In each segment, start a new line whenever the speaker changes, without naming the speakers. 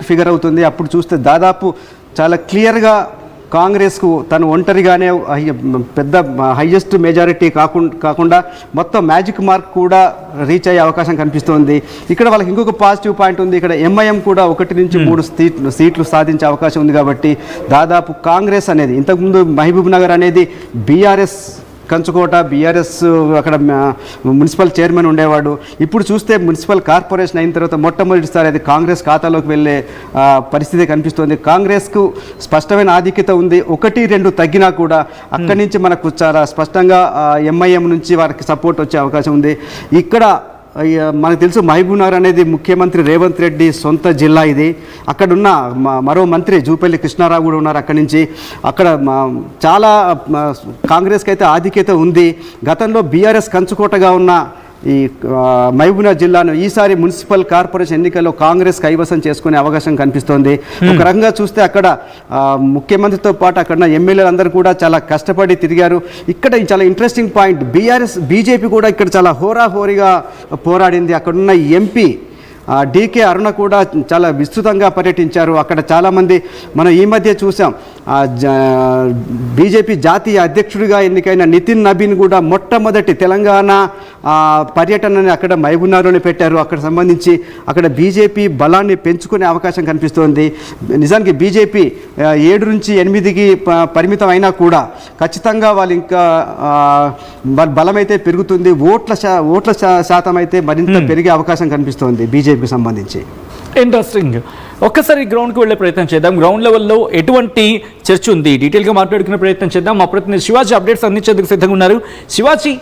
Dramatic figure అవుతుంది. అప్పుడు చూస్తే దాదాపు చాలా క్లియర్గా కాంగ్రెస్కు తను ఒంటరిగానే పెద్ద హైయెస్ట్ మెజారిటీ కాకుండా మొత్తం మ్యాజిక్ మార్క్ కూడా రీచ్ అయ్యే అవకాశం కనిపిస్తోంది. ఇక్కడ వాళ్ళకి ఇంకొక పాజిటివ్ పాయింట్ ఉంది. ఇక్కడ ఎంఐఎం కూడా 1 నుంచి 3 సీట్లు సాధించే అవకాశం ఉంది. కాబట్టి దాదాపు కాంగ్రెస్ అనేది ఇంతకుముందు మహబూబ్ నగర్ అనేది బీఆర్ఎస్ కంచుకోట, బీఆర్ఎస్ అక్కడ మున్సిపల్ చైర్మన్ ఉండేవాడు. ఇప్పుడు చూస్తే మున్సిపల్ కార్పొరేషన్ అయిన తర్వాత మొట్టమొదటిసారి అది కాంగ్రెస్ ఖాతాలోకి వెళ్ళే పరిస్థితి కనిపిస్తుంది. కాంగ్రెస్కు స్పష్టమైన ఆధిక్యత ఉంది. 1-2 తగ్గినా కూడా అక్కడి నుంచి మనకు చాలా స్పష్టంగా ఎంఐఎం నుంచి వారికి సపోర్ట్ వచ్చే అవకాశం ఉంది. ఇక్కడ మనకు తెలుసు మహబూబ్ నగర్ అనేది ముఖ్యమంత్రి రేవంత్ రెడ్డి సొంత జిల్లా. ఇది అక్కడున్న మరో మంత్రి జూపల్లి కృష్ణారావు కూడా ఉన్నారు. అక్కడి నుంచి అక్కడ చాలా కాంగ్రెస్కి అయితే ఆధిక్యత ఉంది. గతంలో బీఆర్ఎస్ కంచుకోటగా ఉన్న ఈ మహబూబ్నగర్ జిల్లాను ఈసారి మున్సిపల్ కార్పొరేషన్ ఎన్నికల్లో కాంగ్రెస్ కైవసం చేసుకునే అవకాశం కనిపిస్తోంది. ఒక రకంగా చూస్తే అక్కడ ముఖ్యమంత్రితో పాటు అక్కడ ఎమ్మెల్యేలందరూ కూడా చాలా కష్టపడి తిరిగారు. ఇక్కడ చాలా ఇంట్రెస్టింగ్ పాయింట్, బీజేపీ కూడా ఇక్కడ చాలా హోరాహోరీగా పోరాడింది. అక్కడున్న ఎంపీ డీకే అరుణ కూడా చాలా విస్తృతంగా పర్యటించారు. అక్కడ చాలామంది మనం ఈ మధ్య చూసాం, బీజేపీ జాతీయ అధ్యక్షుడిగా ఎన్నికైన నితిన్ నబీన్ కూడా మొట్టమొదటి తెలంగాణ పర్యటనని అక్కడ మహబూబ్నగర్లోనే పెట్టారు. అక్కడ సంబంధించి అక్కడ బీజేపీ బలాన్ని పెంచుకునే అవకాశం కనిపిస్తోంది. నిజానికి బీజేపీ 7 నుంచి 8కి పరిమితం అయినా కూడా ఖచ్చితంగా వాళ్ళు ఇంకా బలమైతే పెరుగుతుంది. ఓట్ల శాతం అయితే మరింత పెరిగే అవకాశం కనిపిస్తోంది బీజేపీకి సంబంధించి.
ఇంట్రెస్టింగ్. ఒక్కసారి గ్రౌండ్కి వెళ్ళే ప్రయత్నం చేద్దాం. గ్రౌండ్ లెవెల్లో ఎటువంటి చర్చ ఉంది డీటెయిల్గా మాట్లాడుకునే ప్రయత్నం చేద్దాం. మా ప్రతినిధి శివాజీ అప్డేట్స్ అందించేందుకు సిద్ధంగా ఉన్నారు. శివాజీ,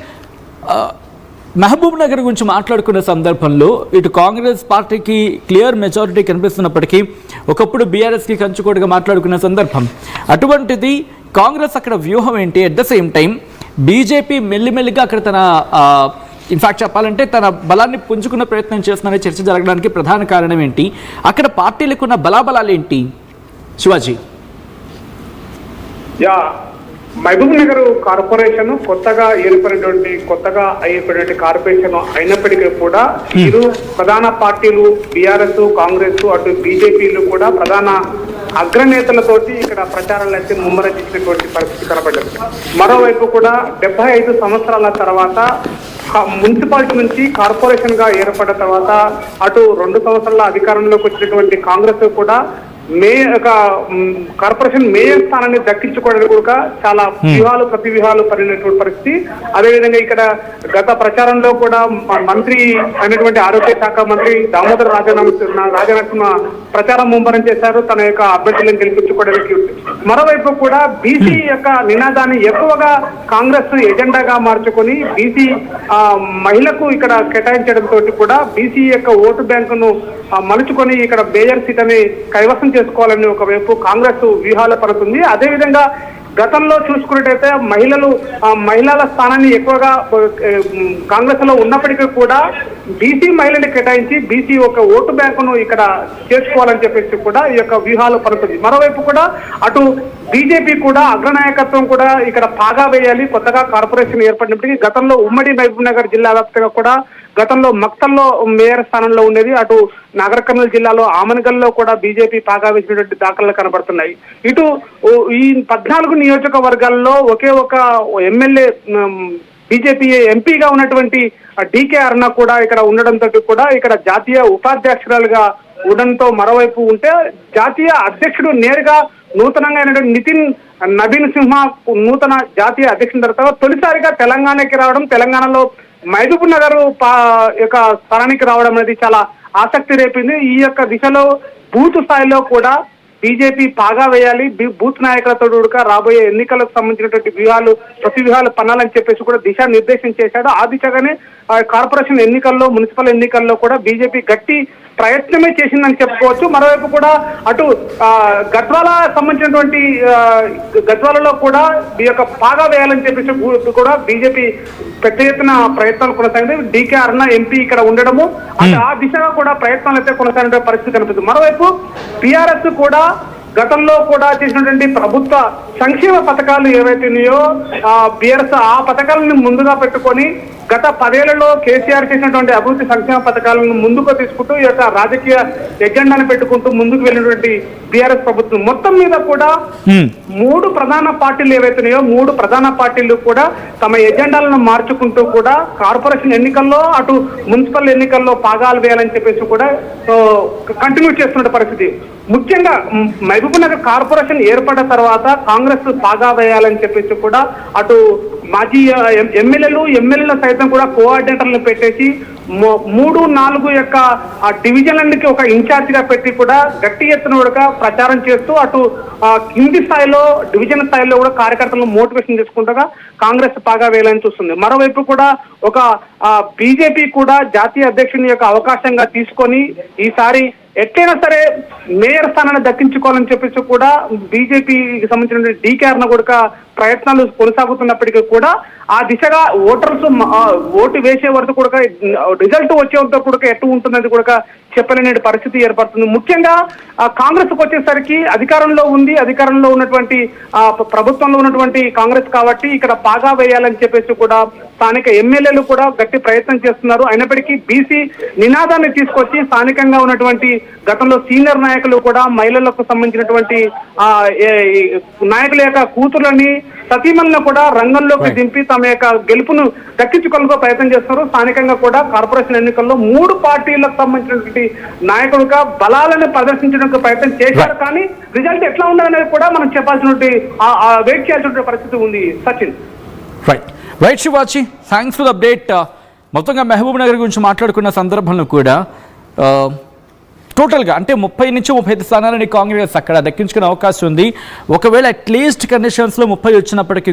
మహబూబ్ నగర్ గురించి మాట్లాడుకునే సందర్భంలో ఇటు కాంగ్రెస్ పార్టీకి క్లియర్ మెజారిటీ కనిపిస్తున్నప్పటికీ ఒకప్పుడు బీఆర్ఎస్కి కంచుకోటుగా మాట్లాడుకునే సందర్భం, అటువంటిది కాంగ్రెస్ అక్కడ వ్యూహం ఏంటి? At the same time BJP మెల్లిమెల్లిగా అక్కడ తన ఇన్ఫాక్ట్ చెప్పాలంటే తన బలాన్ని పుంజుకున్న ప్రయత్నం చేస్తున్న చర్చ జరగడానికి ప్రధాన కారణం ఏంటి? అక్కడ పార్టీలకు ఉన్న బలాబలాలు ఏంటి శివాజీ?
మహబూబ్ నగర్ కార్పొరేషన్ కొత్తగా ఏర్పడినటువంటి కార్పొరేషన్ అయినప్పటికీ కూడా ఇరు ప్రధాన పార్టీలు బీఆర్ఎస్, కాంగ్రెస్, అటు బీజేపీలు కూడా ప్రధాన అగ్రనేతలతోటి ఇక్కడ ప్రచారాలు అయితే ముమ్మరం చేసినటువంటి పరిస్థితి కనబడింది. మరోవైపు కూడా 75 సంవత్సరాల తర్వాత మున్సిపాలిటీ నుంచి కార్పొరేషన్ గా ఏర్పడిన తర్వాత అటు 2 సంవత్సరాల అధికారంలోకి వచ్చినటువంటి కాంగ్రెస్ కూడా కార్పొరేషన్ మేయర్ స్థానాన్ని దక్కించుకోవడానికి కూడా చాలా ప్రతివ్యూహాలు పడినటువంటి పరిస్థితి. అదేవిధంగా ఇక్కడ గత ప్రచారంలో కూడా మంత్రి అయినటువంటి ఆరోగ్య శాఖ మంత్రి దామోదర్ రాజనరసింహ ప్రచారం ముమ్మరం చేశారు తన యొక్క అభ్యర్థులను గెలిపించుకోవడానికి. మరోవైపు కూడా బీసీ యొక్క నినాదాన్ని ఎక్కువగా కాంగ్రెస్ ఎజెండాగా మార్చుకొని బీసీ మహిళకు ఇక్కడ కేటాయించడంతో కూడా బీసీ యొక్క ఓటు బ్యాంకును మలుచుకొని ఇక్కడ మేయర్ సీట్ అని కైవసం చేసుకోవాలని ఒకవైపు కాంగ్రెస్ వ్యూహాలు పడుతుంది. అదేవిధంగా గతంలో చూసుకున్నట్టయితే మహిళల స్థానాన్ని ఎక్కువగా కాంగ్రెస్ లో ఉన్నప్పటికీ కూడా బీసీ మహిళని కేటాయించి బీసీ ఒక ఓటు బ్యాంకును ఇక్కడ చేసుకోవాలని చెప్పేసి కూడా ఈ యొక్క వ్యూహాలు పడుతుంది. మరోవైపు కూడా అటు బీజేపీ కూడా అగ్రనాయకత్వం కూడా ఇక్కడ పాగా వేయాలి. కొత్తగా కార్పొరేషన్ ఏర్పడినప్పటికీ గతంలో ఉమ్మడి మహబూబ్ నగర్ జిల్లా వ్యాప్తంగా కూడా గతంలో మక్తల్లో మేయర్ స్థానంలో ఉండేది. అటు నాగర్ కర్నూలు జిల్లాలో ఆమనగల్లో కూడా బీజేపీ పాగా వేసినటువంటి దాఖలు కనబడుతున్నాయి. ఇటు ఈ 14 నియోజకవర్గాల్లో ఒకే ఒక ఎమ్మెల్యే బీజేపీ ఎంపీగా ఉన్నటువంటి డీకే అరుణ కూడా ఇక్కడ ఉండడంతో కూడా ఇక్కడ జాతీయ ఉపాధ్యక్షురాలుగా ఉండడంతో మరోవైపు ఉంటే జాతీయ అధ్యక్షుడు నేరుగా నూతనంగా అయినటువంటి నితిన్ నబీన్ సింహ నూతన జాతీయ అధ్యక్షుని తర్వాత తొలిసారిగా తెలంగాణకి రావడం, తెలంగాణలో మహబూబ్ నగర్ యొక్క స్థానానికి రావడం అనేది చాలా ఆసక్తి రేపింది. ఈ యొక్క దిశలో బూత్ స్థాయిలో కూడా బీజేపీ పాగా వేయాలి, బూత్ నాయకులతో కూడా రాబోయే ఎన్నికలకు సంబంధించినటువంటి ప్రతివ్యూహాలు పన్నాలని చెప్పేసి కూడా దిశానిర్దేశం చేశాడు. ఆ దిశగానే కార్పొరేషన్ ఎన్నికల్లో, మున్సిపల్ ఎన్నికల్లో కూడా బీజేపీ గట్టి ప్రయత్నమే చేసిందని చెప్పుకోవచ్చు. మరోవైపు కూడా అటు గద్వాల సంబంధించినటువంటి గద్వాలలో కూడా ఈ యొక్క పాగా వేయాలని చెప్పేసి కూడా బీజేపీ పెద్ద ఎత్తున ప్రయత్నాలు కొనసాగింది. డీకే అరుణ ఎంపీ ఇక్కడ ఉండడము ఆ దిశగా కూడా ప్రయత్నాలు అయితే కొనసాగిన పరిస్థితి కనిపిస్తుంది. మరోవైపు టీఆర్ఎస్ కూడా గతంలో కూడా చేసినటువంటి ప్రభుత్వ సంక్షేమ పథకాలు ఏవైతే ఉన్నాయో బీఆర్ఎస్ ఆ పథకాలను ముందుగా పెట్టుకొని గత 10 ఏళ్లలో కేసీఆర్ చేసినటువంటి అభివృద్ధి సంక్షేమ పథకాలను ముందుకు తీసుకుంటూ ఈ యొక్క రాజకీయ ఎజెండాను పెట్టుకుంటూ ముందుకు వెళ్ళినటువంటి బీఆర్ఎస్ ప్రభుత్వం మొత్తం మీద కూడా 3 ప్రధాన పార్టీలు ఏవైతున్నాయో 3 ప్రధాన పార్టీలు కూడా తమ ఎజెండాలను మార్చుకుంటూ కూడా కార్పొరేషన్ ఎన్నికల్లో అటు మున్సిపల్ ఎన్నికల్లో పాగాలు వేయాలని చెప్పేసి కూడా కంటిన్యూ చేస్తున్న పరిస్థితి. ముఖ్యంగా మహబూబ్నగర్ కార్పొరేషన్ ఏర్పడిన తర్వాత కాంగ్రెస్ పాగా వేయాలని చెప్పేసి కూడా అటు మాజీ ఎమ్మెల్యేల సైతం కూడా కోఆర్డినేటర్లను పెట్టేసి 3-4 యొక్క ఆ డివిజన్లకి ఒక ఇన్ఛార్జ్ గా పెట్టి కూడా గట్టి ఎత్తున కూడా ప్రచారం చేస్తూ అటు కింది స్థాయిలో డివిజన్ స్థాయిలో కూడా కార్యకర్తలను మోటివేషన్ చేసుకుంటగా కాంగ్రెస్ పాగా వేయాలని చూస్తుంది. మరోవైపు కూడా ఒక బీజేపీ కూడా జాతీయ అధ్యక్షుని యొక్క అవకాశంగా తీసుకొని ఈసారి ఎట్లయినా సరే మేయర్ స్థానాన్ని దక్కించుకోవాలని చెప్పేసి కూడా బీజేపీకి సంబంధించిన డీకేఆర్ను కూడా ప్రయత్నాలు కొనసాగుతున్నప్పటికీ కూడా ఆ దిశగా ఓటర్స్ ఓటు వేసే వరకు కూడా రిజల్ట్ వచ్చే వరకు కూడా ఎటు ఉంటున్నది కూడా చెప్పలేని పరిస్థితి ఏర్పడుతుంది. ముఖ్యంగా కాంగ్రెస్ వచ్చేసరికి అధికారంలో ఉన్నటువంటి ప్రభుత్వంలో ఉన్నటువంటి కాంగ్రెస్ కాబట్టి ఇక్కడ పాగా వేయాలని చెప్పేసి కూడా స్థానిక ఎమ్మెల్యేలు కూడా గట్టి ప్రయత్నం చేస్తున్నారు. అయినప్పటికీ బీసీ నినాదాన్ని తీసుకొచ్చి స్థానికంగా ఉన్నటువంటి గతంలో సీనియర్ నాయకులు కూడా మహిళలకు సంబంధించినటువంటి నాయకుల యొక్క కూతుర్లని సతీమణులను కూడా రంగంలోకి దింపి తమ యొక్క గెలుపును దక్కించుకోవడానికి ప్రయత్నం చేస్తున్నారు. స్థానికంగా కూడా కార్పొరేషన్ ఎన్నికల్లో 3 పార్టీలకు సంబంధించినటువంటి నాయకులుగా బలాలను ప్రదర్శించడానికి ప్రయత్నం చేశారు. కానీ రిజల్ట్ ఎట్లా ఉండాలనేది కూడా మనం చెప్పాల్సినటువంటి వెయిట్ చేయాల్సిన పరిస్థితి ఉంది. Sachin.
Right Shivaji, thanks for the update. మొత్తంగా మహబూబ్ నగర్ గురించి మాట్లాడుకున్న సందర్భంలో కూడా టోటల్గా అంటే 30 నుంచి 35 స్థానాలని కాంగ్రెస్ అక్కడ దక్కించుకునే అవకాశం ఉంది. ఒకవేళ అట్లీస్ట్ కండిషన్స్లో 30 వచ్చినప్పటికీ